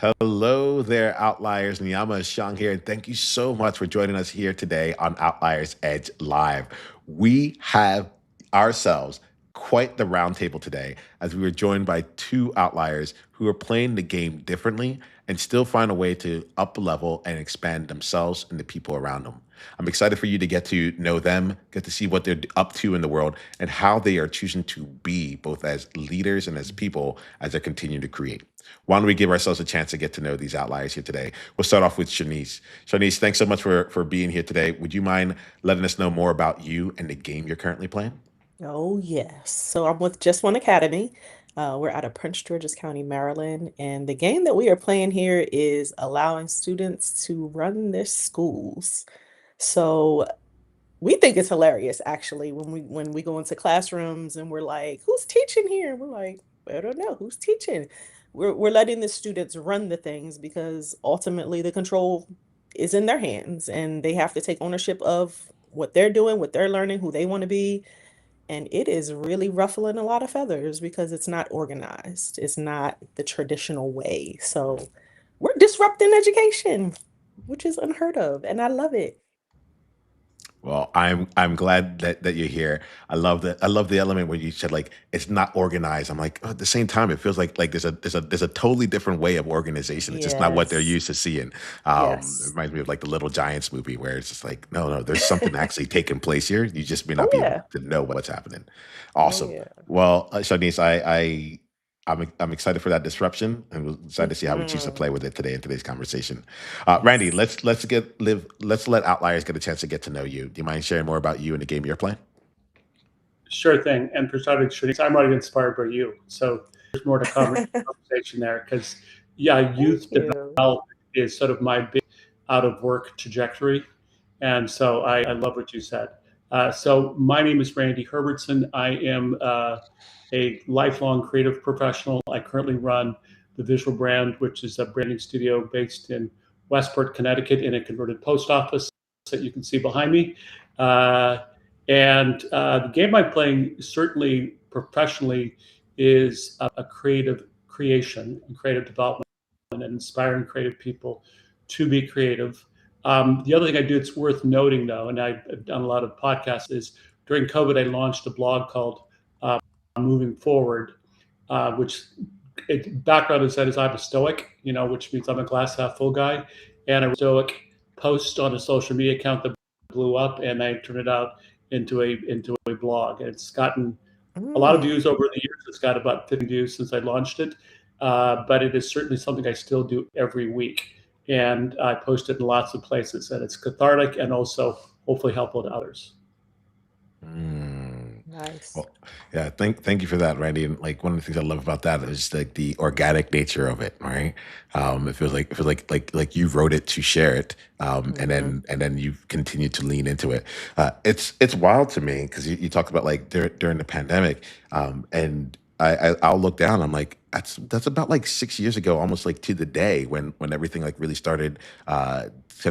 Hello there, Outliers. Niyama Shang here, and thank you so much for joining us here today on Outliers Edge Live. We have ourselves quite the roundtable today as we were joined by two outliers who are playing the game differently and still find a way to up level and expand themselves and the people around them. I'm excited for you to get to know them, get to see what they're up to in the world, and how they are choosing to be both as leaders and as people as they continue to create. Why don't we give ourselves a chance to get to know these outliers here today? We'll start off with Sharneise. Sharneise, thanks so much for being here today. Would you mind letting us know more about you and the game you're currently playing? Oh, yes. So I'm with Just One Academy. We're out of Prince George's County, Maryland. And the game that we are playing here is allowing students to run their schools. So we think it's hilarious, actually, when we go into classrooms and we're like, who's teaching here? We're like, I don't know, who's teaching? We're letting the students run the things because ultimately the control is in their hands and they have to take ownership of what they're doing, what they're learning, who they want to be. And it is really ruffling a lot of feathers because it's not organized. It's not the traditional way. So we're disrupting education, which is unheard of, and I love it. Well, I'm glad that you're here. I love the element where you said like it's not organized. I'm like, oh, at the same time, it feels like there's a totally different way of organization. It's just not what they're Yes. used to seeing. It Yes. reminds me of like the Little Giants movie where it's just like, no, there's something actually taking place here. You just may Oh not be able yeah. to know what's happening. Oh Awesome. yeah. Well, Shanice, I'm excited for that disruption, and we're excited to see how we choose to Mhm. play with it today in today's conversation. Randy, Yes. let's let outliers get a chance to get to know you. Do you mind sharing more about you and the game you're playing? Sure thing. And for starting, Shanice, I'm already inspired by you. So there's more to conversation there because, yeah, Thank youth you. development is sort of my big out of work trajectory. And so I love what you said. So my name is Randy Herbertson. I am a lifelong creative professional. I currently run the Visual Brand, which is a branding studio based in Westport, Connecticut, in a converted post office that you can see behind me. Uh, and the game I'm playing, certainly professionally, is a creative creation and creative development and inspiring creative people to be creative. The other thing I do, it's worth noting though, and I've done a lot of podcasts, is during COVID, I launched a blog called Moving Forward, which background is that is I'm a stoic, which means I'm a glass half full guy, and a stoic post on a social media account that blew up, and I turned it out into a blog. And it's gotten a lot of views Mm. over the years. It's got about 50 views since I launched it, but it is certainly something I still do every week, and I post it in lots of places, and it's cathartic and also hopefully helpful to others. Mm. Nice. Well, yeah, thank you for that, Randy. And like one of the things I love about that is like the organic nature of it, right? It feels like you wrote it to share it, and Hmm. then you continue to lean into it. It's wild to me because you talked about like during the pandemic, and I'll look down. I'm like, that's about like 6 years ago, almost like to the day when everything like really started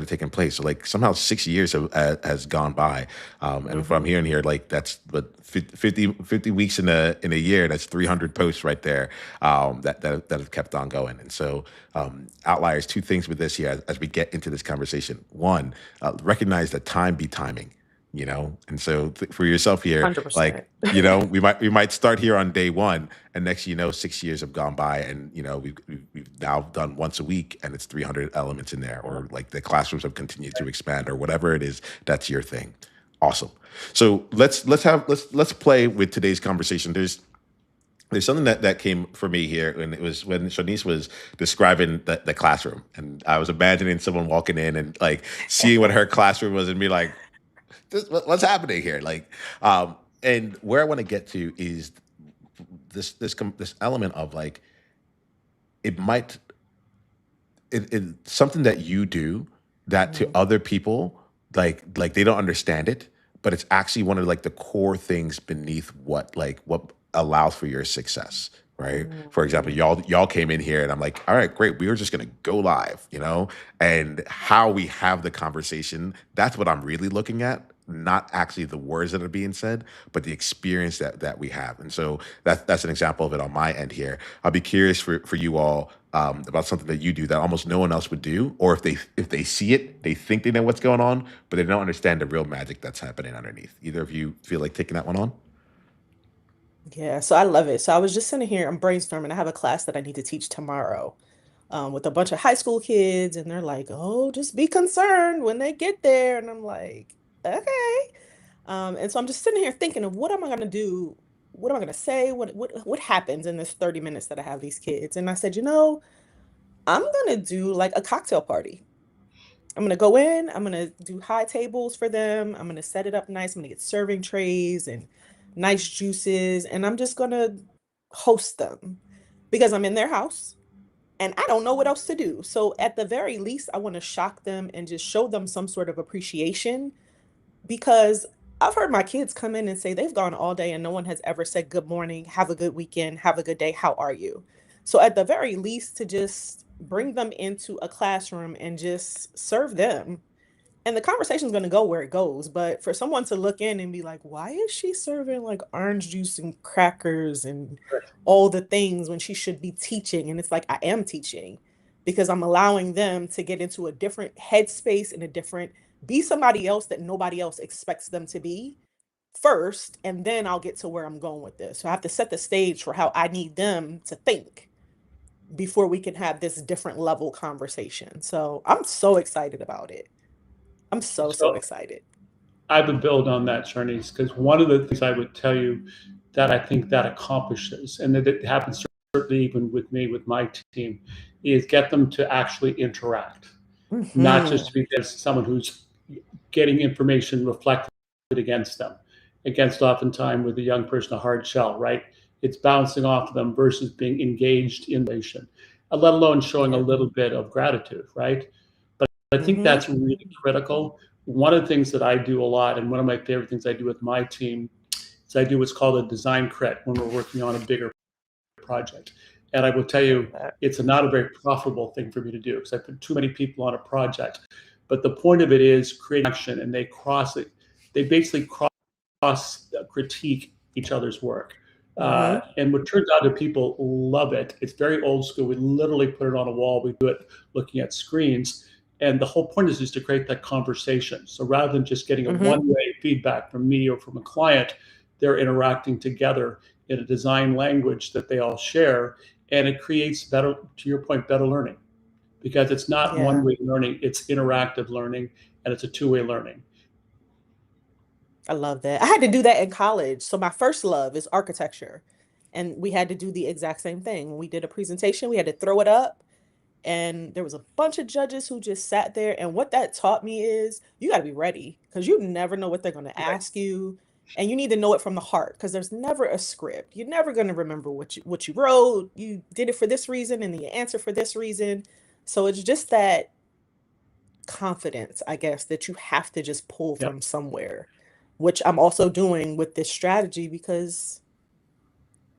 taking place. So like somehow 6 years has gone by, and from Hmm. hearing here, like that's what 50 weeks in a year. That's 300 posts right there, that have kept on going. And so, outliers. Two things with this here as we get into this conversation. One, recognize that time be timing. And so for yourself here, like 100%. we might start here on day one, and next you know 6 years have gone by, and we've now done once a week, and it's 300 elements in there, Yep. or like the classrooms have continued to expand, or whatever it is that's your thing. Awesome. So let's play with today's conversation. There's something that came for me here, and it was when Shanice was describing the classroom, and I was imagining someone walking in and like seeing what her classroom was and be like, what's happening here? Like, and where I want to get to is this element of like it might it something that you do that to Mm. other people like they don't understand it, but it's actually one of like the core things beneath what allows for your success, right? For example, Mm. y'all came in here and I'm like, all right, great, we were just gonna go live, and how we have the conversation, that's what I'm really looking at, not actually the words that are being said, but the experience that we have. And so that's an example of it on my end here. I'll be curious for you all, about something that you do that almost no one else would do, or if they see it, they think they know what's going on, but they don't understand the real magic that's happening underneath. Either of you feel like taking that one on? Yeah, so I love it. So I was just sitting here, I'm brainstorming. I have a class that I need to teach tomorrow, with a bunch of high school kids, and they're like, "Oh, just be concerned when they get there." And I'm like, "Okay." And so I'm just sitting here thinking of what am I gonna do? What am I gonna say? What happens in this 30 minutes that I have these kids? And I said, I'm gonna do like a cocktail party. I'm gonna go in, I'm gonna do high tables for them. I'm gonna set it up nice. I'm gonna get serving trays and nice juices, and I'm just gonna host them because I'm in their house and I don't know what else to do. So at the very least, I want to shock them and just show them some sort of appreciation, because I've heard my kids come in and say they've gone all day and no one has ever said good morning, have a good weekend, have a good day, how are you? So at the very least, to just bring them into a classroom and just serve them, and the conversation's going to go where it goes. But for someone to look in and be like, why is she serving like orange juice and crackers and all the things when she should be teaching? And it's like, I am teaching because I'm allowing them to get into a different headspace and a different, be somebody else that nobody else expects them to be first. And then I'll get to where I'm going with this. So I have to set the stage for how I need them to think before we can have this different level conversation. So I'm so excited about it. I'm so, so So excited. I would build on that, Sharneise, because one of the things I would tell you that I think that accomplishes, and that it happens certainly even with me, with my team, is get them to actually interact, not just Hmm. to be someone who's getting information reflected against them, against oftentimes with a young person a hard shell, right? It's bouncing off of them versus being engaged in relation, let alone showing a Yeah. little bit of gratitude, right? I think Hmm. that's really critical. One of the things that I do a lot, and one of my favorite things I do with my team, is I do what's called a design crit when we're working on a bigger project. And I will tell Love you, that. it's not a very profitable thing for me to do because I put too many people on a project. But the point of it is creating action, and they cross it. They basically cross critique each other's work. Hmm. And what turns out is people love it. It's very old school. We literally put it on a wall. We do it looking at screens. And the whole point is just to create that conversation. So rather than just getting a Hmm. one-way feedback from me or from a client, they're interacting together in a design language that they all share. And it creates better, to your point, better learning, because it's not Yeah. one-way learning, it's interactive learning, and it's a two-way learning. I love that. I had to do that in college. So my first love is architecture. And we had to do the exact same thing. When we did a presentation, we had to throw it up, and there was a bunch of judges who just sat there. And what that taught me is you got to be ready because you never know what they're going to Right. ask you, and you need to know it from the heart because there's never a script. You're never going to remember what you wrote. You did it for this reason and the answer for this reason. So it's just that confidence, I guess, that you have to just pull Yep. from somewhere, which I'm also doing with this strategy because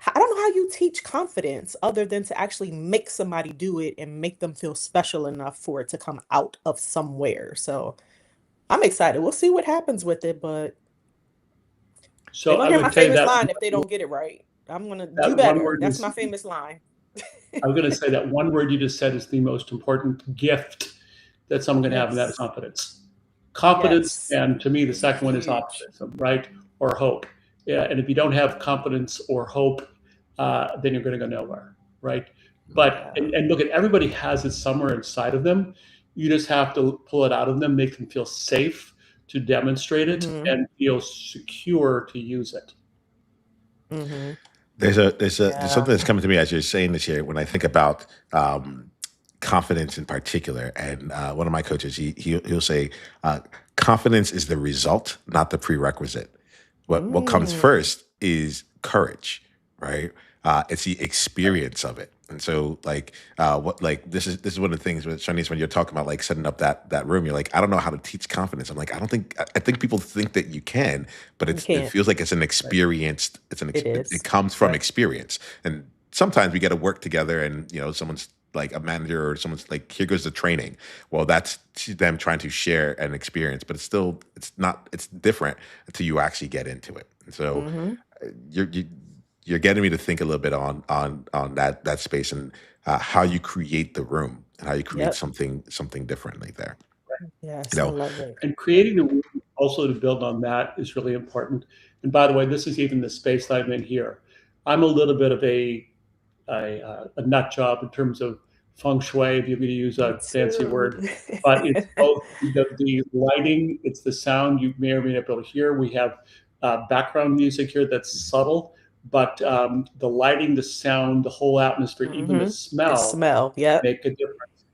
I don't know how you teach confidence other than to actually make somebody do it and make them feel special enough for it to come out of somewhere. So I'm excited. We'll see what happens with it, but they're So gonna I hear my would tell you famous that line if they don't get it right. I'm gonna do that one better. word That's my is, famous line. I was going to say that one word you just said is the most important gift that someone can have, and that is Yes. confidence. Confidence, Yes. and to me, the second one is Huge. optimism, right? Or hope. Yeah, and if you don't have confidence or hope, then you're going to go nowhere, right? But Yeah. and look, at everybody has it somewhere inside of them. You just have to pull it out of them, make them feel safe to demonstrate it, Hmm. and feel secure to use it. Hmm. There's Yeah. something that's coming to me as you're saying this here when I think about confidence in particular. And one of my coaches, he'll say, confidence is the result, not the prerequisite. What comes Mm. first is courage, right? It's the experience of it. And so, like, what like this is one of the things with Shanice when you're talking about like setting up that room. You're like, I don't know how to teach confidence. I'm like, I think people think that you can, but You it can't. feels like it's an Right. experienced. It It is. comes from Right. experience, and sometimes we got to work together. And someone's like a manager or someone's like, here goes the training. Well, that's them trying to share an experience, but it's not, it's different until you actually get into it. And so Hmm. you're getting me to think a little bit on that space. And how you create the room and how you create Yep. something differently there. You Yes, I know, love it. And creating the room also to build on that is really important. And by the way, this is even the space that I'm in here. I'm a little bit of a nut job in terms of feng shui, if you're going to use Me a fancy too. word. But it's both the lighting, it's the sound you may or may not be able to hear. We have background music here that's subtle, but the lighting, the sound, the whole atmosphere, even the The smell smell. Yep. make a difference.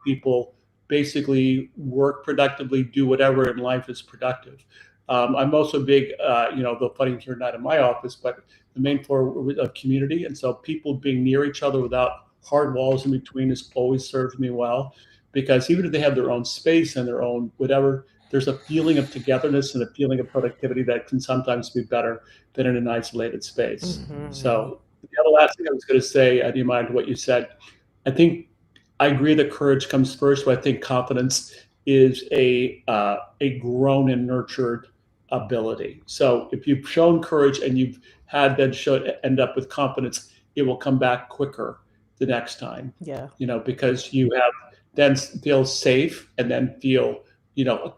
People basically work productively, do whatever in life is productive. I'm also big, the funny here, not in my office, but the main floor of community. And so people being near each other without hard walls in between has always served me well, because even if they have their own space and their own whatever, there's a feeling of togetherness and a feeling of productivity that can sometimes be better than in an isolated space. Mm-hmm. So the other last thing I was going to say, adding in mind to what you said, I think I agree that courage comes first, but I think confidence is a grown and nurtured ability. So if you've shown courage and you've had then show end up with confidence, it will come back quicker the next time. Yeah. Because you have then feel safe and then feel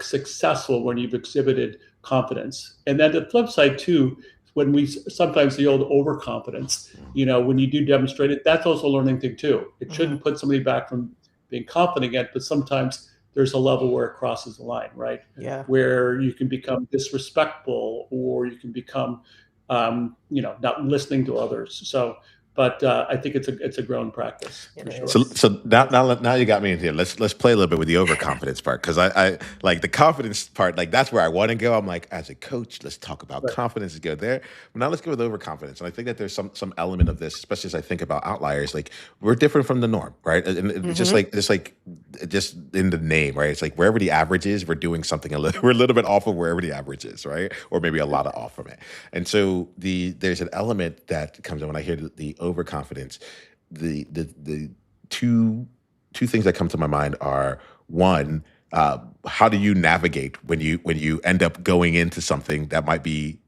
successful when you've exhibited confidence. And then the flip side too, when we sometimes the old overconfidence, when you do demonstrate it, that's also a learning thing too. It shouldn't put somebody back from being confident yet, but sometimes there's a level where it crosses the line, right? Yeah. Where you can become disrespectful, or you can become, not listening to others. So, but I think it's a grown practice for It sure. So, is. so now you got me in here. Let's play a little bit with the overconfidence part, because I like the confidence part. Like that's where I want to go. I'm like, as a coach, let's talk about Right. confidence and go there. But now let's go with overconfidence. And I think that there's some element of this, especially as I think about outliers. Like we're different from the norm, right? And it's just in the name, right? It's like wherever the average is, we're doing something we're a little bit off of wherever the average is, right? Or maybe a lot of off from it. And so there's an element that comes in when I hear the overconfidence. The two things that come to my mind are one, how do you navigate when you end up going into something that might be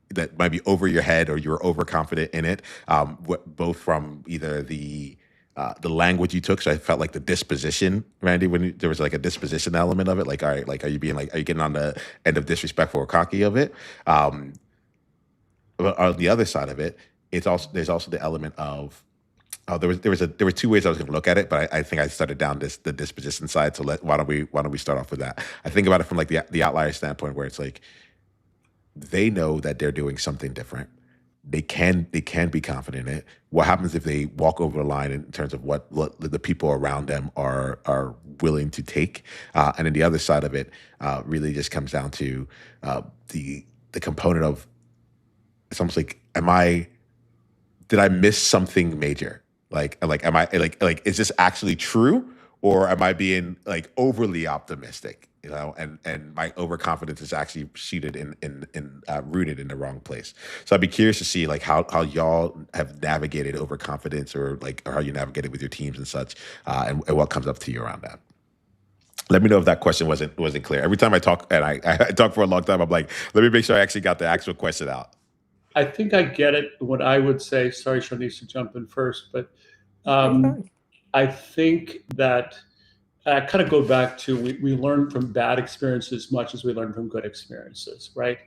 over your head, or you're overconfident in it, both from either the language you took. So I felt like the disposition, Randy, there was like a disposition element of it. Like, all right, like, are you getting on the end of disrespectful or cocky of it? But on the other side of it, there's also the element of there were two ways I was going to look at it, but I think I started down the disposition side. So why don't we start off with that? I think about it from like the outlier standpoint, where it's like they know that they're doing something different. They can be confident in it. What happens if they walk over the line in terms of what the people around them are willing to take? And then the other side of it really just comes down to the component of, it's almost like, did I miss something major? Like, am I is this actually true, or am I being like overly optimistic? And my overconfidence is actually seated rooted in the wrong place. So I'd be curious to see like how y'all have navigated overconfidence, or how you navigated with your teams and such, and what comes up to you around that. Let me know if that question wasn't clear. Every time I talk, and I talk for a long time, I'm like, let me make sure I actually got the actual question out. I think I get it. What I would say, sorry, Sharneise, to jump in first, but You're um, fine. I think that I kind of go back to we learn from bad experiences as much as we learn from good experiences, right?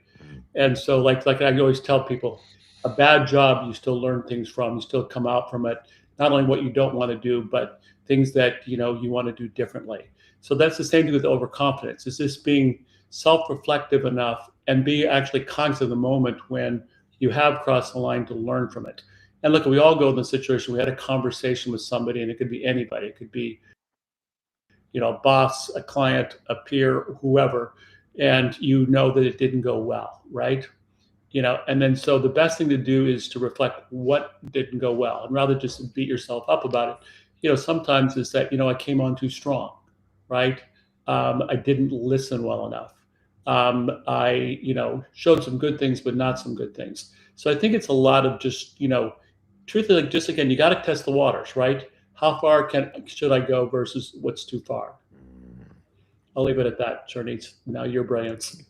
And so, like I always tell people, a bad job you still learn things from. You still come out from it, not only what you don't want to do, but things that you want to do differently. So that's the same thing with overconfidence. Is this being self-reflective enough and be actually conscious of the moment when you have crossed the line to learn from it. And look, we all go in the situation. We had a conversation with somebody, and it could be anybody. It could be a boss, a client, a peer, whoever, and you know that it didn't go well, right? And then so the best thing to do is to reflect what didn't go well, and rather just beat yourself up about it. Sometimes is that I came on too strong, right? I didn't listen well enough. I showed some good things, but not some good things. So I think it's a lot of just truthfully, like, just again, you got to test the waters, right? How far should I go versus what's too far? I'll leave it at that, Charnice. Now your brilliance.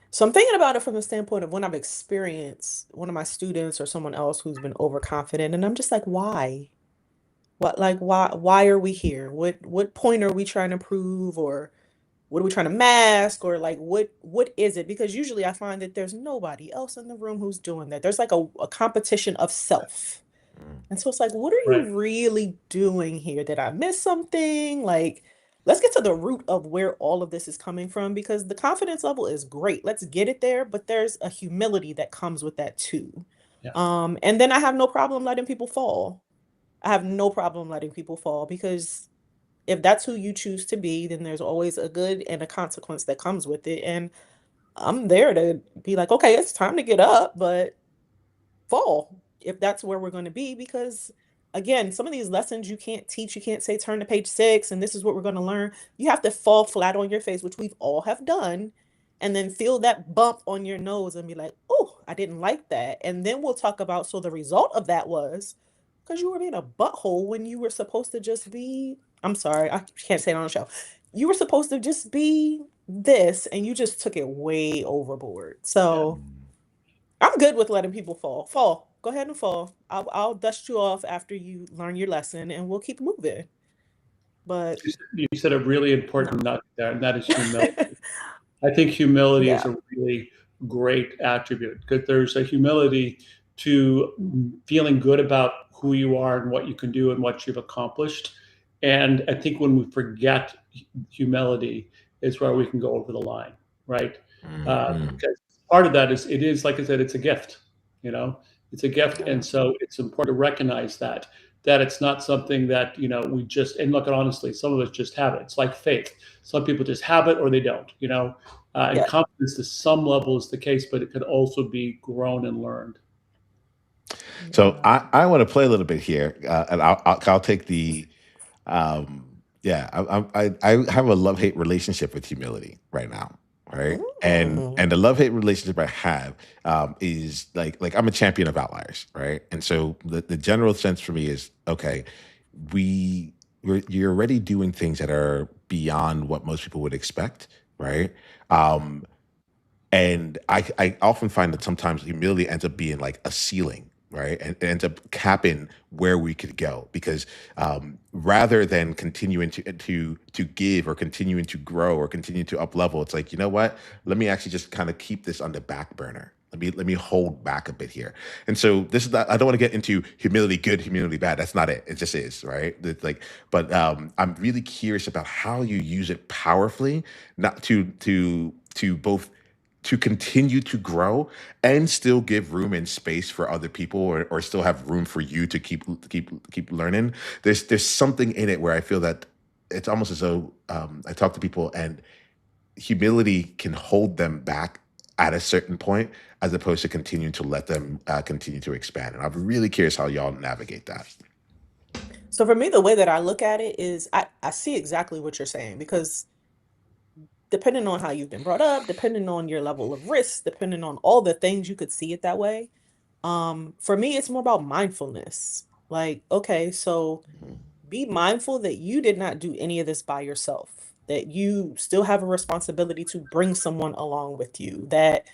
So I'm thinking about it from the standpoint of when I've experienced one of my students or someone else who's been overconfident, and I'm just like, why? Why are we here? What point are we trying to prove, or what are we trying to mask, or like what is it? Because usually I find that there's nobody else in the room who's doing that. There's like a competition of self. Mm. And so it's like, what are you Right. really doing here? Did I miss something? Like, let's get to the root of where all of this is coming from, because the confidence level is great. Let's get it there, but there's a humility that comes with that too. Yeah. And then I have no problem letting people fall. I have no problem letting people fall, because if that's who you choose to be, then there's always a good and a consequence that comes with it. And I'm there to be like, okay, it's time to get up, but fall if that's where we're going to be. Because again, some of these lessons you can't teach. You can't say turn to page 6 and this is what we're going to learn. You have to fall flat on your face, which we've all have done, and then feel that bump on your nose and be like, oh, I didn't like that. And then we'll talk about, so the result of that was because you were being a butthole when you were supposed to just be, I'm sorry, I can't say it on the show, you were supposed to just be this, and you just took it way overboard. Yeah. So I'm good with letting people fall. Fall. Go ahead and fall. I'll dust you off after you learn your lesson, and we'll keep moving. But You said a really important no. nut there, and that is humility. I think humility is Yeah. a really great attribute, because there's a humility to feeling good about who you are and what you can do and what you've accomplished. And I think when we forget humility is where we can go over the line, right? Mhm. Because part of that is, it is, like I said, it's a gift, you know, it's a gift. Yeah. And so it's important to recognize that it's not something that, we just, and look, honestly, some of us just have it. It's like faith. Some people just have it or they don't, and Yeah. confidence to some level is the case, but it could also be grown and learned. So Yeah. I want to play a little bit here, and I'll take the yeah, I have a love hate relationship with humility right now, right? Mm. And the love hate relationship I have is like I'm a champion of outliers, right? And so the general sense for me is, okay, you're already doing things that are beyond what most people would expect, right? Um, and I often find that sometimes humility ends up being like a ceiling, right? And it ends up capping where we could go, because rather than continuing to give, or continuing to grow, or continue to up level, it's like, you know what? Let me actually just kind of keep this on the back burner. Let me hold back a bit here. And so this is not, I don't want to get into humility good, humility bad. That's not it. It just is, right? It's like, but I'm really curious about how you use it powerfully, not to both to continue to grow and still give room and space for other people, or still have room for you to keep learning. There's something in it where I feel that it's almost as though I talk to people, and humility can hold them back at a certain point, as opposed to continuing to let them continue to expand. And I'm really curious how y'all navigate that. So for me, the way that I look at it is, I see exactly what you're saying, because depending on how you've been brought up, depending on your level of risk, depending on all the things, you could see it that way. For me, it's more about mindfulness. Like, okay, so Mhm. be mindful that you did not do any of this by yourself, that you still have a responsibility to bring someone along with you, that,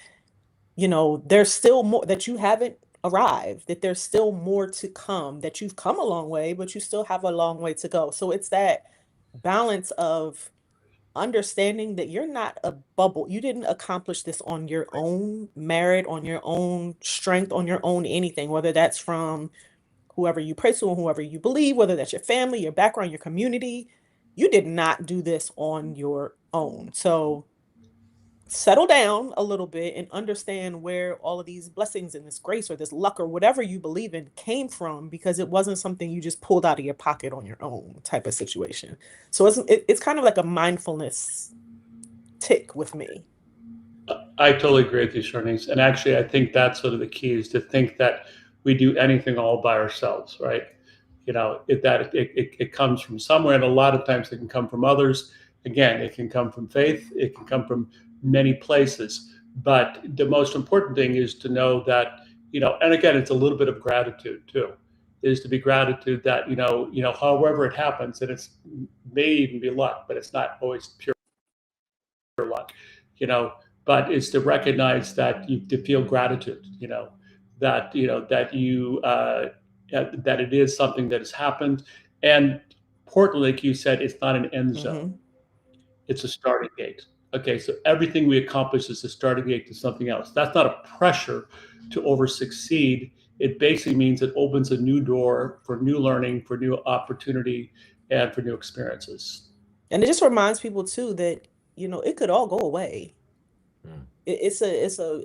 there's still more, that you haven't arrived, that there's still more to come, that you've come a long way, but you still have a long way to go. So it's that balance of understanding that you're not a bubble. You didn't accomplish this on your own merit, on your own strength, on your own anything, whether that's from whoever you pray to and whoever you believe, whether that's your family, your background, your community. You did not do this on your own. So settle down a little bit and understand where all of these blessings and this grace or this luck or whatever you believe in came from, because it wasn't something you just pulled out of your pocket on your own type of situation. So it's kind of like a mindfulness tick with me. I totally agree with you, Sharneise. And actually, I think that's sort of the key, is to think that we do anything all by ourselves, right? It comes from somewhere, and a lot of times it can come from others. Again, it can come from faith, it can come from many places. But the most important thing is to know that, and again, it's a little bit of gratitude too, is to be gratitude that, however it happens, and it's may even be luck, but it's not always pure luck, you know, but it's to recognize that you to feel gratitude, that that it is something that has happened, And importantly, like you said, it's not an end zone. Mm-hmm. It's a starting gate. Okay, so everything we accomplish is a starting gate to something else. That's not a pressure to over succeed. It basically means it opens a new door for new learning, for new opportunity, and for new experiences. And it just reminds people too that, it could all go away. Mm.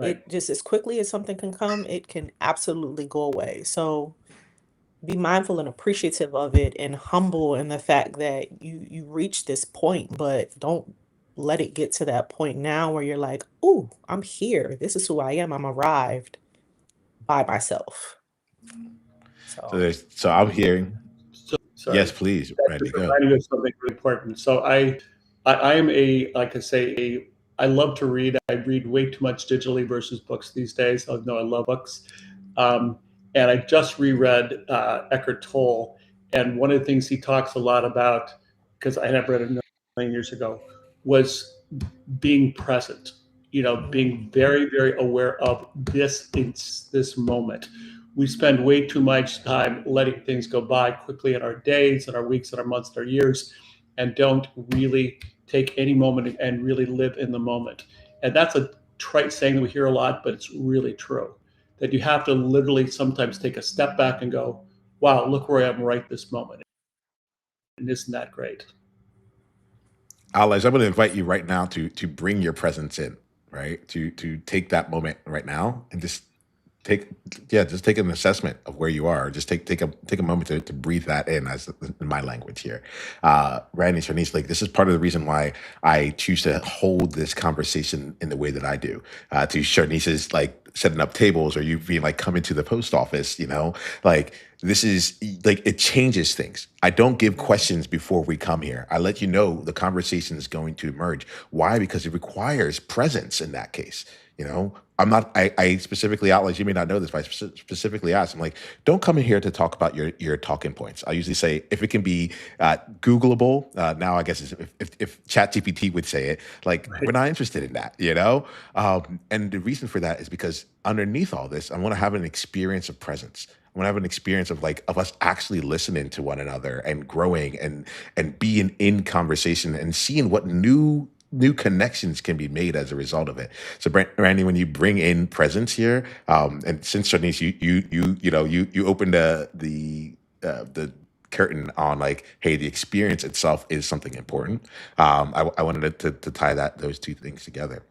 Right. It just as quickly as something can come, it can absolutely go away. So be mindful and appreciative of it and humble in the fact that you reached this point, but don't let it get to that point now where you're like, "Ooh, I'm here. This is who I am. I'm arrived by myself." So, So I'm hearing, So, yes, sorry, please, that Randy, just go. reminded me of something really important. So I am like I say, I love to read. I read way too much digitally versus books these days. I know I love books. Um, and I just reread Eckhart Tolle. And one of the things he talks a lot about, because I had read it a million years ago, was being present. mhm, Being very, very aware of this moment. We spend way too much time letting things go by quickly in our days and our weeks and our months and our years, and don't really take any moment and really live in the moment. And that's a trite saying that we hear a lot, but it's really true. That you have to literally sometimes take a step back and go, wow, look where I am right this moment. And isn't that great? Alex, I'm going to invite you right now to bring your presence in, right? To take that moment right now and take just take an assessment of where you are. Just take a moment to breathe that in, as in my language here. Randy, Sharneise, like, this is part of the reason why I choose to hold this conversation in the way that I do. To Sharneise's, like, setting up tables, or you being like, come into the post office, like, this is like, it changes things. I don't give mhm, questions before we come here. I let you know the conversation is going to emerge. Why? Because it requires presence in that case. I'm not, I specifically outlined, you may not know this, but I specifically asked, I'm like, don't come in here to talk about your talking points. I usually say, if it can be Googleable, now I guess if ChatGPT would say it, like, we're Right. not interested in that, and the reason for that is because underneath all this, I want to have an experience of presence. I want to have an experience of, like, of us actually listening to one another and growing and being in conversation and seeing what new connections can be made as a result of it. So, Randy, when you bring in presence here, and since Sharnice, you opened the curtain on, like, hey, the experience itself is something important. I wanted to tie those two things together.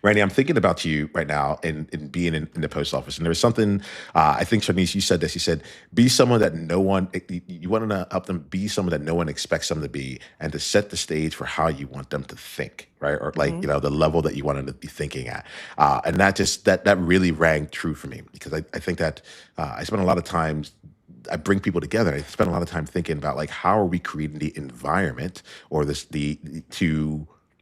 Randy, I'm thinking about you right now in being in the post office. And there was something, I think, Sharnice, you said this. You said, be someone that no one, you want to help them be someone that no one expects them to be, and to set the stage for how you want them to think, right? Or, like, mhm. the level that you want them to be thinking at. And that really rang true for me, because I think that I spent a lot of times, I bring people together. I spend a lot of time thinking about, like, how are we creating the environment, or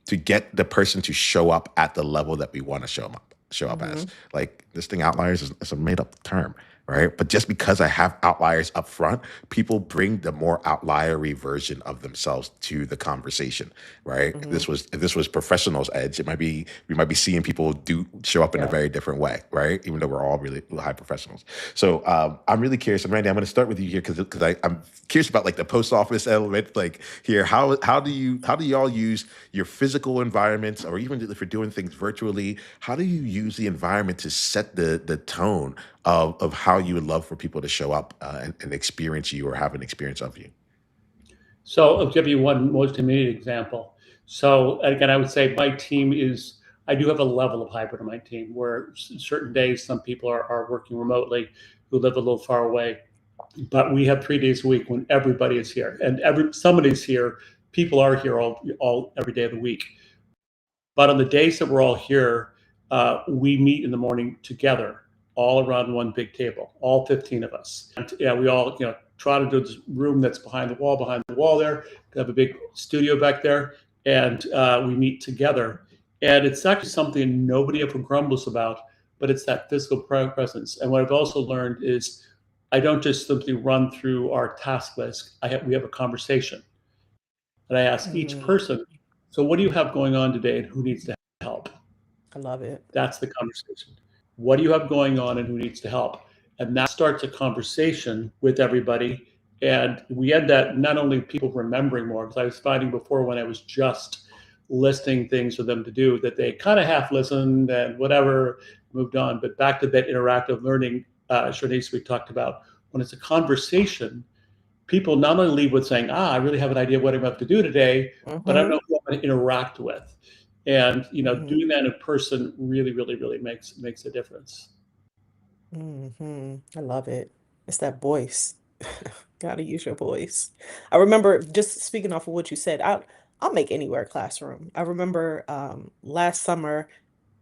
to get the person to show up at the level that we want to show up as. Mhm. Like, this thing, outliers, is a made up term, right? But just because I have outliers up front, people bring the more outliery version of themselves to the conversation, right? Mhm. If this was professionals edge, we might be seeing people do show up in a Yeah. very different way, right? Even though we're all really high professionals. So, I'm really curious, and Randy, I'm going to start with you here, because I'm curious about, like, the post office element. Like, here, how do y'all use your physical environments, or even if you're doing things virtually, how do you use the environment to set the tone of how you would love for people to show up, and experience you, or have an experience of you? So I'll give you one most immediate example. So again, I would say my team is, I do have a level of hybrid on my team where certain days some people are working remotely who live a little far away. But we have 3 days a week when everybody is here, and somebody's here. People are here all every day of the week. But on the days that we're all here, we meet in the morning together, all around one big table, all 15 of us. And yeah, we all try to do this room that's behind the wall there. We have a big studio back there, and we meet together. And it's actually something nobody ever grumbles about, but it's that physical presence. And what I've also learned is I don't just simply run through our task list. We have a conversation, and I ask each Mhm. person, so what do you have going on today, and who needs to help? I love it. That's the conversation. What do you have going on, and who needs to help? And that starts a conversation with everybody. And we had that, not only people remembering more, because I was finding before when I was just listing things for them to do that they kind of half listened and whatever, moved on. But back to that interactive learning, Sharneise, we talked about, when it's a conversation, people not only leave with saying, I really have an idea of what I'm about to do today, but I don't Mm-hmm. know who I'm going to interact with. And Mm-hmm. doing that in person really, really, really makes a difference. Mm-hmm. I love it. It's that voice. Gotta use your voice. I remember just speaking off of what you said, I'll make anywhere classroom. I remember last summer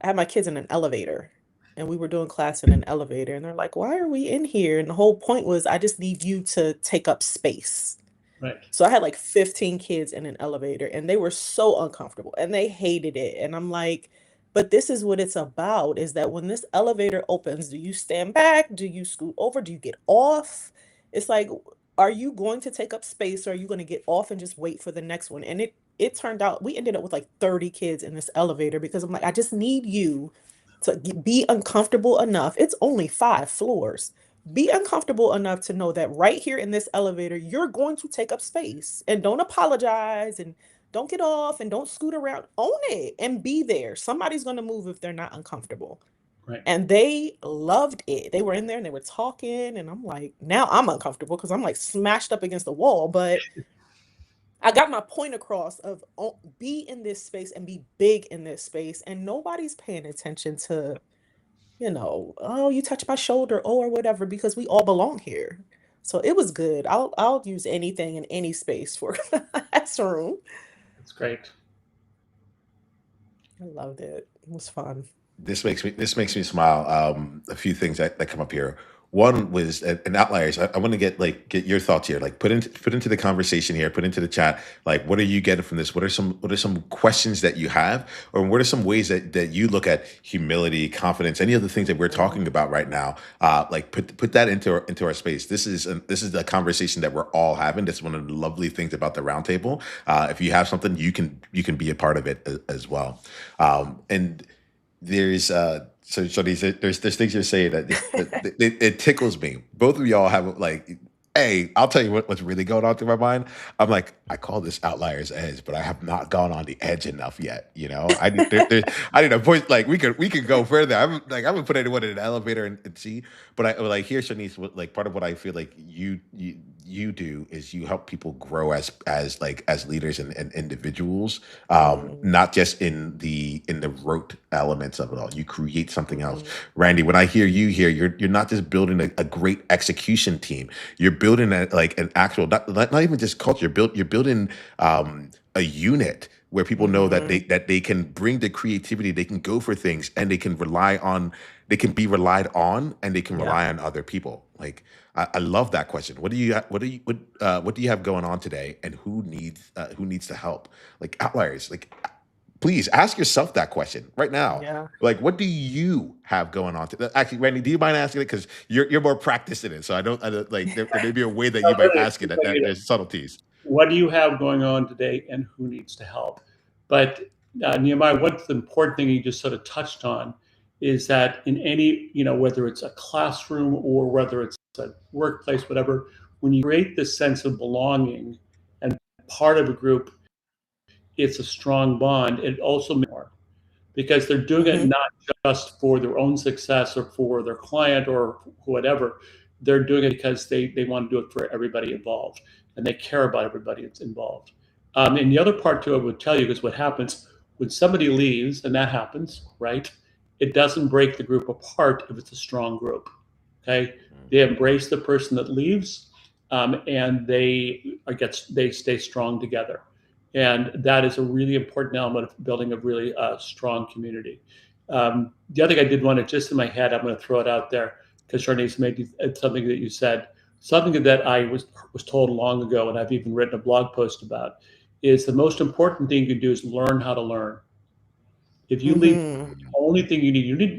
I had my kids in an elevator and we were doing class in an elevator and they're like, why are we in here? And the whole point was I just need you to take up space. Right. So I had like 15 kids in an elevator and they were so uncomfortable and they hated it. And I'm like, but this is what it's about is that when this elevator opens, do you stand back? Do you scoot over? Do you get off? It's like, are you going to take up space or are you going to get off and just wait for the next one? And it turned out we ended up with like 30 kids in this elevator because I'm like, I just need you to be uncomfortable enough. It's only 5 floors. Be uncomfortable enough to know that right here in this elevator, you're going to take up space and don't apologize and don't get off and don't scoot around. Own it and be there. Somebody's going to move if they're not uncomfortable. Right. And they loved it. They were in there and they were talking. And I'm like, now I'm uncomfortable because I'm like smashed up against the wall. But I got my point across of be in this space and be big in this space. And nobody's paying attention to oh, you touch my shoulder, oh, or whatever, because we all belong here. So it was good. I'll use anything in any space for classroom. That's great. I loved it. It was fun. This makes me smile. A few things that come up here. One was an outliers. I want to get your thoughts here. Like put into the conversation here. Put into the chat. Like what are you getting from this? What are some questions that you have, or what are some ways that you look at humility, confidence, any of the things that we're Mhm. talking about right now? Like put that into our space. This is a conversation that we're all having. That's one of the lovely things about the roundtable. If you have something, you can be a part of it as well. And there's so there's things you're saying that it tickles me. Both of y'all have like, hey, I'll tell you what's really going on through my mind. I'm like, I call this outliers edge, but I have not gone on the edge enough yet. I need a voice. Like we could go further. I haven't put anyone in an elevator and see, but I like here, Shanice. Like part of what I feel like you do is you help people grow as leaders and individuals, Mm, not just in the rote elements of it all. You create something else. mhm, Randy, when I hear you here, you're not just building a great execution team. You're building like an actual, not even just culture. You're building a unit where people know that they mhm, that they can bring the creativity, they can go for things, and they can be relied on, and they can yep. rely on other people. Like I love that question. What do you have going on today, and who needs the help? Like outliers, like please ask yourself that question right now. Yeah. Like, what do you have going on? Actually, Randy, do you mind asking it? Because you're more practiced in it, so I don't like there may be a way that No, you might really, ask it that there's subtleties. what do you have going on today and who needs to help? But Nehemiah, what's the important thing you just sort of touched on is that in any, whether it's a classroom or whether it's a workplace, whatever, when you create this sense of belonging and part of a group, it's a strong bond. It also makes more because they're doing it Hmm. not just for their own success or for their client or whatever. They're doing it because they want to do it for everybody involved and they care about everybody that's involved. And the other part too, I would tell you is what happens when somebody leaves, and that happens, right? It doesn't break the group apart if it's a strong group. Okay, they embrace the person that leaves, and they stay strong together. And that is a really important element of building a really strong community. The other thing I did want to just in my head, I'm going to throw it out there because Sharneise made something that you said, something that I was told long ago, and I've even written a blog post about, is the most important thing you can do is learn how to learn. If you leave, Hmm. the only thing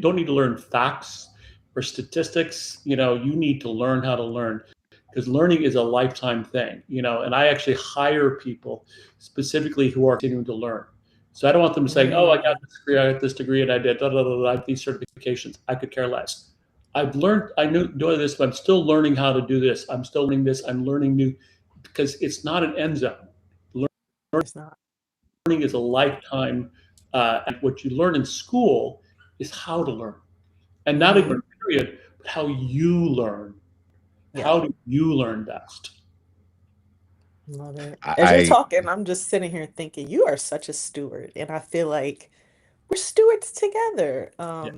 don't need to learn facts or statistics. You need to learn how to learn because learning is a lifetime thing. And I actually hire people specifically who are continuing to learn. So I don't want them saying, "Oh, I got Mm, this degree, I got this degree, and I did da, da, da, da, these certifications." I could care less. I've learned, I know doing this, but I'm still learning how to do this. I'm still learning this. I'm learning new, because it's not an end zone. It's not. Learning is a lifetime. And what you learn in school is how to learn, and not Mm-hmm. even period, but how you learn. Yeah. How do you learn best? Love it. As you're I talking, I'm just sitting here thinking, you are such a steward. And I feel like we're stewards together. yeah,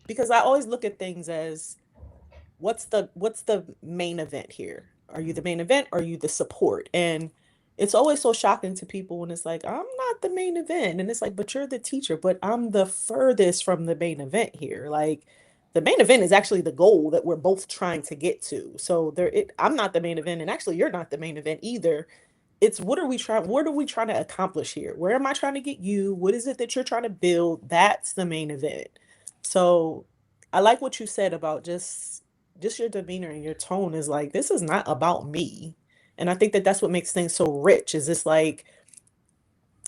Because I always look at things as what's the main event here? Are you the main event or are you the support? And it's always so shocking to people when it's like, I'm not the main event. And it's like, but you're the teacher, but I'm the furthest from the main event here. Like the main event is actually the goal that we're both trying to get to. So I'm not the main event, and actually you're not the main event either. It's what are we trying to accomplish here? Where am I trying to get you? What is it that you're trying to build? That's the main event. So I like what you said about just your demeanor and your tone is like, this is not about me. And I think that that's what makes things so rich is it's like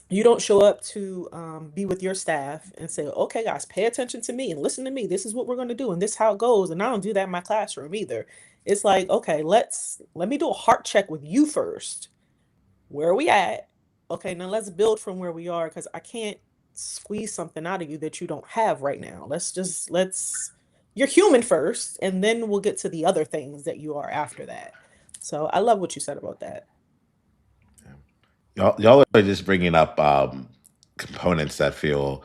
you don't show up to be with your staff and say, okay, guys, pay attention to me and listen to me. This is what we're going to do. And this is how it goes. And I don't do that in my classroom either. It's like, okay, let me do a heart check with you first. Where are we at? Okay, now let's build from where we are because I can't squeeze something out of you that you don't have right now. You're human first, and then we'll get to the other things that you are after that. So I love what you said about that. y'all are just bringing up components that feel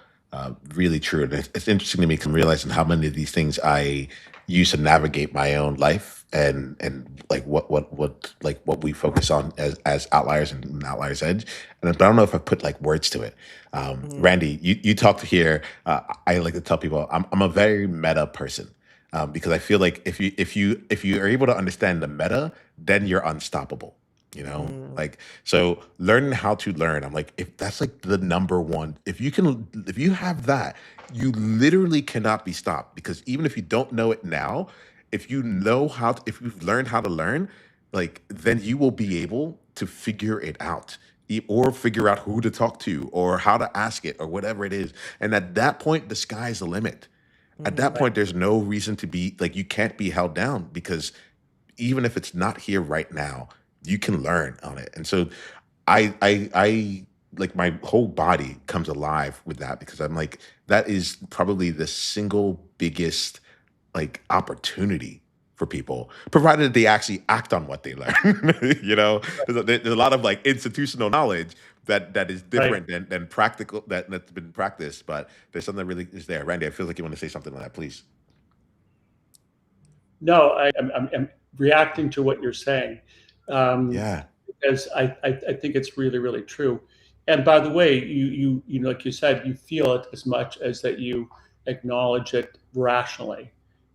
really true, and it's interesting to me because I'm realizing how many of these things I use to navigate my own life, and like what we focus on as outliers and outliers edge. But I don't know if I put like words to it. Mm, Randy, you talked here. I like to tell people I'm a very meta person. Because I feel like if you are able to understand the meta, then you're unstoppable. You know, mm, like so learning how to learn. I'm like, if that's like the number one, if you have that, you literally cannot be stopped because even if you don't know it now, if you've learned how to learn, like then you will be able to figure it out or figure out who to talk to or how to ask it or whatever it is. And at that point, the sky's the limit. At that mm, Right. point, there's no reason to be like, you can't be held down because even if it's not here right now, you can learn on it. And so I like my whole body comes alive with that because I'm like, that is probably the single biggest like opportunity for people, provided they actually act on what they learn. You know, there's a lot of like institutional knowledge that is Right. different than practical that's been practiced, but there's something that really is there. Randy, I feel like you want to say something on that, please. No, I'm reacting to what you're saying, um, Yeah. because I think it's really, really true. And by the way, you know, like you said, you feel it as much as that you acknowledge it rationally.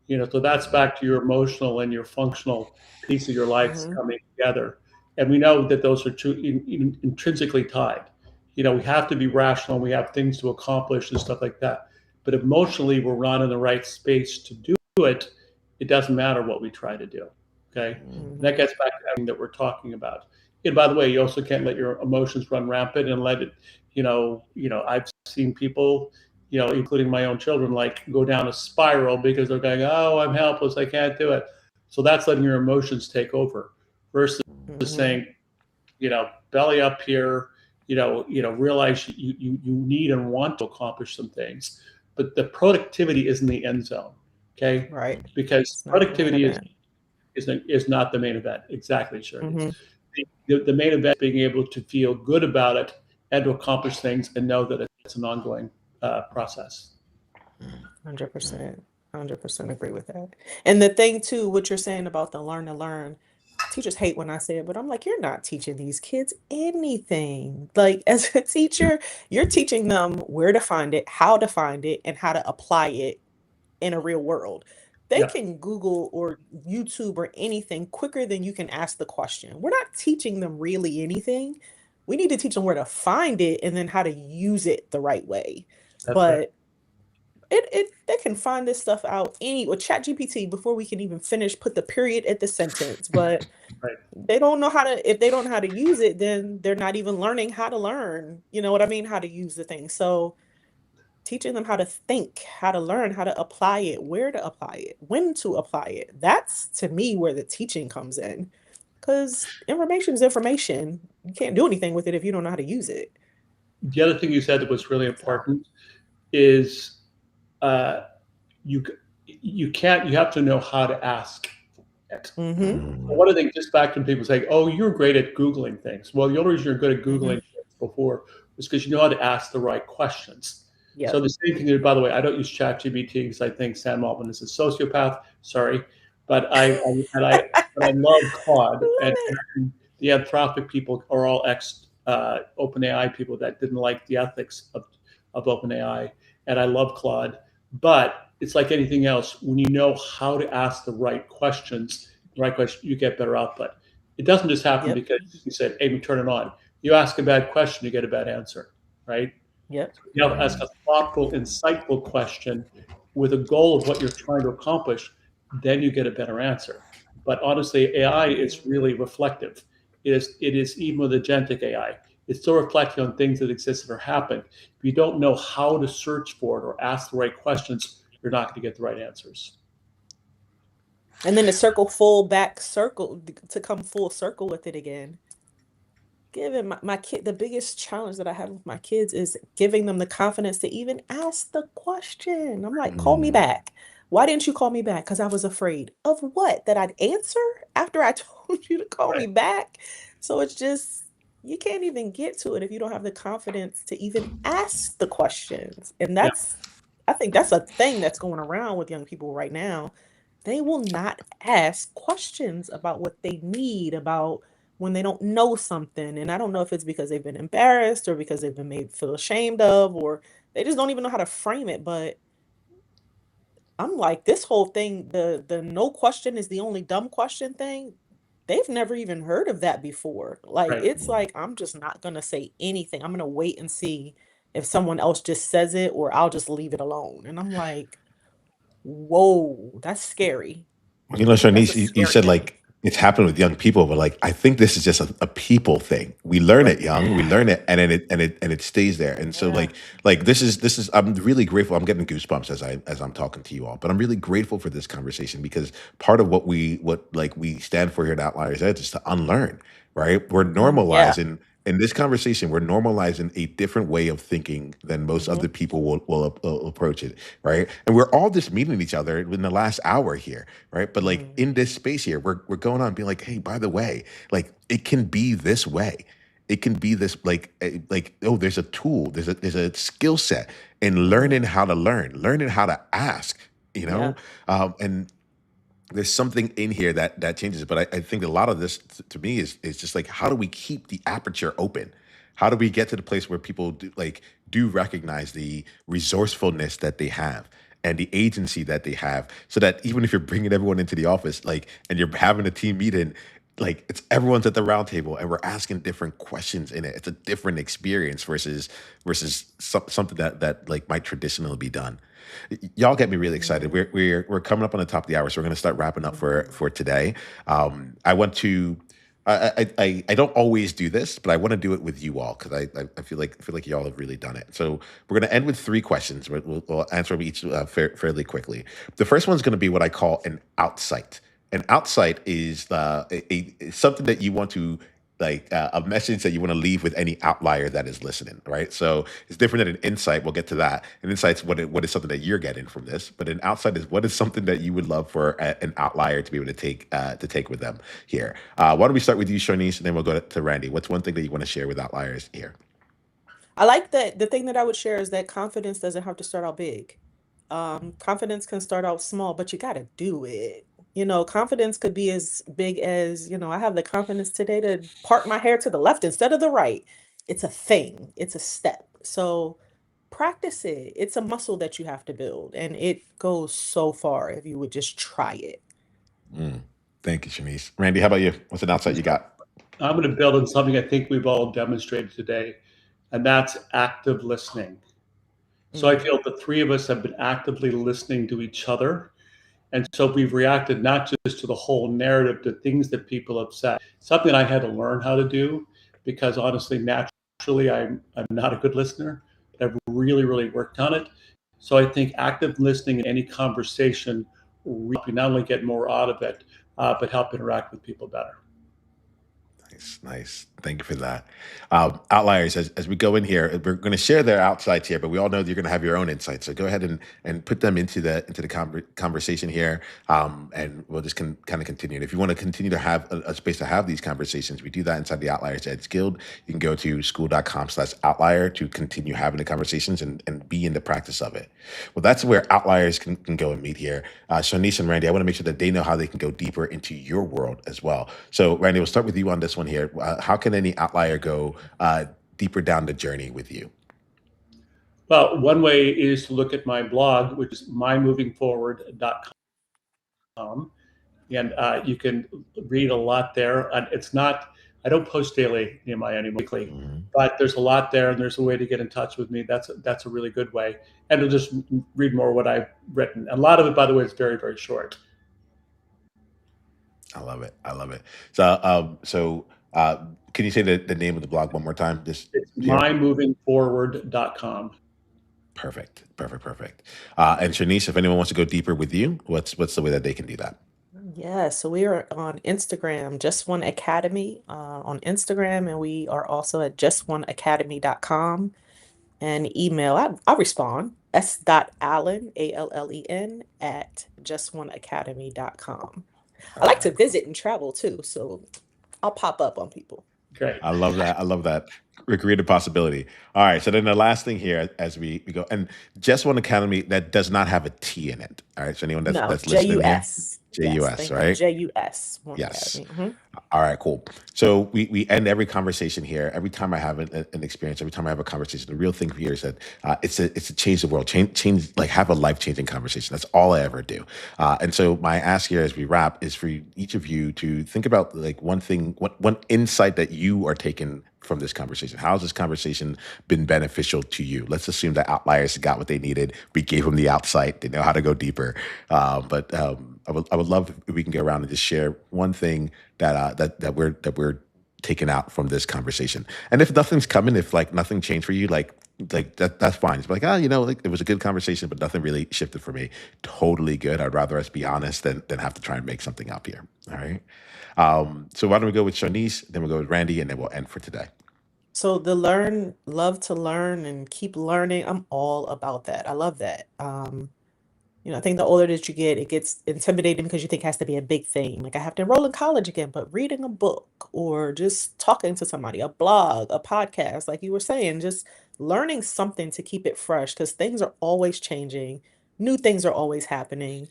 You know, so that's Mhm. back to your emotional and your functional piece of your life mm, coming together. And we know that those are two intrinsically tied. You know, we have to be rational. We have things to accomplish and stuff like that. But emotionally, we're not in the right space to do it. It doesn't matter what we try to do. Okay. And that mm, gets back to everything that we're talking about. And by the way, you also can't let your emotions run rampant and let it, I've seen people, including my own children, like go down a spiral because they're going, oh, I'm helpless. I can't do it. So that's letting your emotions take over versus mm, saying, belly up here, realize you need and want to accomplish some things, but the productivity isn't the end zone. Okay. right. Because It's not the main productivity event. is not the main event. Exactly, Sharneise. Mm-hmm. The main event is being able to feel good about it and to accomplish things and know that it's an ongoing process. 100%. 100% agree with that. And the thing too, what you're saying about the learn to learn, teachers hate when I say it, but I'm like, you're not teaching these kids anything. Like as a teacher, you're teaching them where to find it, how to find it, and how to apply it in a real world. They Yeah, can Google or YouTube or anything quicker than you can ask the question. We're not teaching them really anything. We need to teach them where to find it and then how to use it the right way. that's right. But it they can find this stuff out any with chat gpt before we can even finish put the period at the sentence, but Right. they don't know how to if they don't know how to use it, then they're not even learning how to learn, you know what I mean, how to use the thing. So teaching them how to think, how to learn, how to apply it, where to apply it, when to apply it. That's to me where the teaching comes in. Because information is information. You can't do anything with it if you don't know how to use it. The other thing you said that was really So, important is uh, you you have to know how to ask it. mm-hmm. One of the things, just back to people saying, "Oh, you're great at Googling things." Well, the only reason you're good at Mm-hmm. Googling things before was because you know how to ask the right questions. Yep. So the same thing. By the way, I don't use ChatGPT because I think Sam Altman is a sociopath. Sorry, but I love Claude, Love and it. the Anthropic people are all ex OpenAI people that didn't like the ethics of OpenAI, and I love Claude. But it's like anything else. When you know how to ask the right questions, you get better output. It doesn't just happen Yep. because you said, "Hey, we turn it on." You ask a bad question, you get a bad answer, right? Yep. You have to ask a thoughtful, insightful question with a goal of what you're trying to accomplish, then you get a better answer. But honestly, AI is really reflective. It is even with agentic AI, it's still reflecting on things that existed or happened. If you don't know how to search for it or ask the right questions, you're not going to get the right answers. And then to come full circle with it again. Giving my kid, the biggest challenge that I have with my kids is giving them the confidence to even ask the question. I'm like, call me back. Why didn't you call me back? Because I was afraid of what? That I'd answer after I told you to call me Right. back. So it's just, you can't even get to it if you don't have the confidence to even ask the questions. And Yeah. I think that's a thing that's going around with young people right now. They will not ask questions about what they need, about when they don't know something. And I don't know if it's because they've been embarrassed or because they've been made feel ashamed of, or they just don't even know how to frame it. But I'm like, this whole thing, the no question is the only dumb question thing, they've never even heard of that before. Like, Right. it's like, I'm just not gonna say anything. I'm gonna wait and see if someone else just says it, or I'll just leave it alone. And I'm like, whoa, that's scary. You know, That's a Sharneise, you scary said thing. like it's happened with young people, but like I think this is just a people thing. We learn it young, we Yeah. learn it, and then it stays there. And so Yeah. like this is I'm really grateful. I'm getting goosebumps as I'm talking to you all, but I'm really grateful for this conversation because part of what we stand for here at Outliers Edge is to unlearn, right? We're Yeah. normalizing in this conversation, we're normalizing a different way of thinking than most Hmm. other people will approach it, right? And we're all just meeting each other in the last hour here, right? But like Mm. in this space here, we're going on being like, hey, by the way, like it can be this way. It can be this like oh, there's a tool, there's a skill set in learning Hmm. how to learn, learning how to ask, you Yeah. know, and there's something in here that changes it. But I think a lot of this to me is just like how do we keep the aperture open? How do we get to the place where people do recognize the resourcefulness that they have and the agency that they have, so that even if you're bringing everyone into the office, like, and you're having a team meeting, like it's everyone's at the round table and we're asking different questions in it. It's a different experience versus something that like might traditionally be done. Y'all get me really excited. Mm. We're coming up on the top of the hour, so we're going to start wrapping up Mhm. for today. I want to. I don't always do this, but I want to do it with you all because I feel like y'all have really done it. So we're going to end with three questions. We'll answer them each fairly quickly. The first one's going to be what I call an outsight. An outsight is something that you want to like a message that you want to leave with any outlier that is listening, right? So it's different than an insight. We'll get to that. An insight's what is something that you're getting from this, but an outside is what is something that you would love for an outlier to be able to take with them here. Why don't we start with you, Sharneise, and then we'll go to Randy. What's one thing that you want to share with outliers here? I like that. The thing that I would share is that confidence doesn't have to start out big. Confidence can start out small, but you got to do it. Confidence could be as big as, I have the confidence today to part my hair to the left instead of the right. It's a thing, it's a step. So practice it. It's a muscle that you have to build, and it goes so far if you would just try it. Mm. Thank you, Sharneise. Randy, how about you? What's an outside you got? I'm going to build on something I think we've all demonstrated today, and that's active listening. So I Mm, feel the three of us have been actively listening to each other. And so we've reacted not just to the whole narrative, to things that people have said, something I had to learn how to do because honestly, naturally, I'm not a good listener. and I've really, really worked on it. So I think active listening in any conversation will help you not only get more out of it, but help interact with people better. Nice, nice. Thank you for that. Outliers, as we go in here, we're going to share their outsides here, but we all know that you're going to have your own insights. So go ahead and put them into the conversation here, and we'll just kind of continue. And if you want to continue to have a space to have these conversations, we do that inside the Outliers Edge Guild. You can go to school.com/outlier to continue having the conversations and be in the practice of it. Well, that's where Outliers can go and meet here. Sharneise and Randy, I want to make sure that they know how they can go deeper into your world as well. So Randy, we'll start with you on this one here. How can any outlier go deeper down the journey with you? Well, one way is to look at my blog, which is mymovingforward.com. And you can read a lot there. And it's not, I don't post daily, Nehemiah, anymore, weekly, but there's a lot there, and there's a way to get in touch with me. That's a really good way. And to just read more what I've written. And a lot of it, by the way, is very, very short. I love it. I love it. So, can you say the name of the blog one more time? It's mymovingforward.com. Perfect. And Sharneise, if anyone wants to go deeper with you, what's the way that they can do that? Yeah, so we are on Instagram, Just One Academy on Instagram, and we are also at justoneacademy.com. And email, I respond, s.allen, ALLEN, at justoneacademy.com. I like to visit and travel too, so I'll pop up on people. Great. I love that. Create a possibility. All right. So then the last thing here as we go, and Just One Academy, that does not have a T in it. All right. So anyone that's listening here, JUS, right? JUS. Yes. Mm-hmm. All right, cool. So we end every conversation here. Every time I have an experience, every time I have a conversation, the real thing here is that it's a change the world, change like have a life-changing conversation. That's all I ever do. And so my ask here as we wrap is for each of you to think about like one insight that you are taking from this conversation. How has this conversation been beneficial to you? Let's assume that Outliers got what they needed. We gave them the outside. They know how to go deeper. But I would love if we can go around and just share one thing that we're taking out from this conversation. And if nothing's coming, if like nothing changed for you, like that's fine. It's like, like it was a good conversation, but nothing really shifted for me. Totally good. I'd rather us be honest than have to try and make something up here. All right. So why don't we go with Sharneise, then we'll go with Randy, and then we'll end for today. So love to learn and keep learning. I'm all about that. I love that. I think the older that you get, it gets intimidating because you think it has to be a big thing. Like I have to enroll in college again, but reading a book or just talking to somebody, a blog, a podcast, like you were saying, just learning something to keep it fresh because things are always changing. New things are always happening.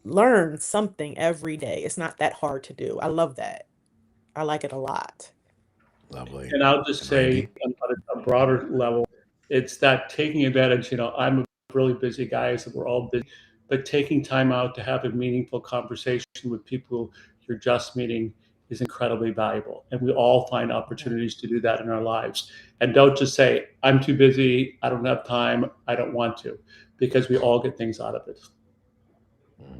Learn something every day. It's not that hard to do. I love that. I like it a lot. Lovely. And I'll just say on a broader level, it's that taking advantage, I'm a really busy guy, so we're all busy, but taking time out to have a meaningful conversation with people you're just meeting is incredibly valuable. And we all find opportunities to do that in our lives. And don't just say, I'm too busy, I don't have time, I don't want to, because we all get things out of it.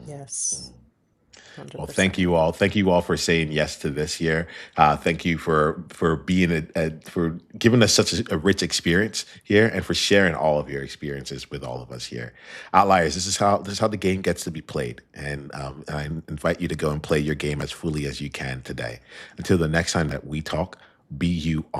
Yes. 100%. Well, thank you all. Thank you all for saying yes to this year. Thank you for being for giving us such a rich experience here, and for sharing all of your experiences with all of us here. Outliers, this is how the game gets to be played, and I invite you to go and play your game as fully as you can today. Until the next time that we talk, be you on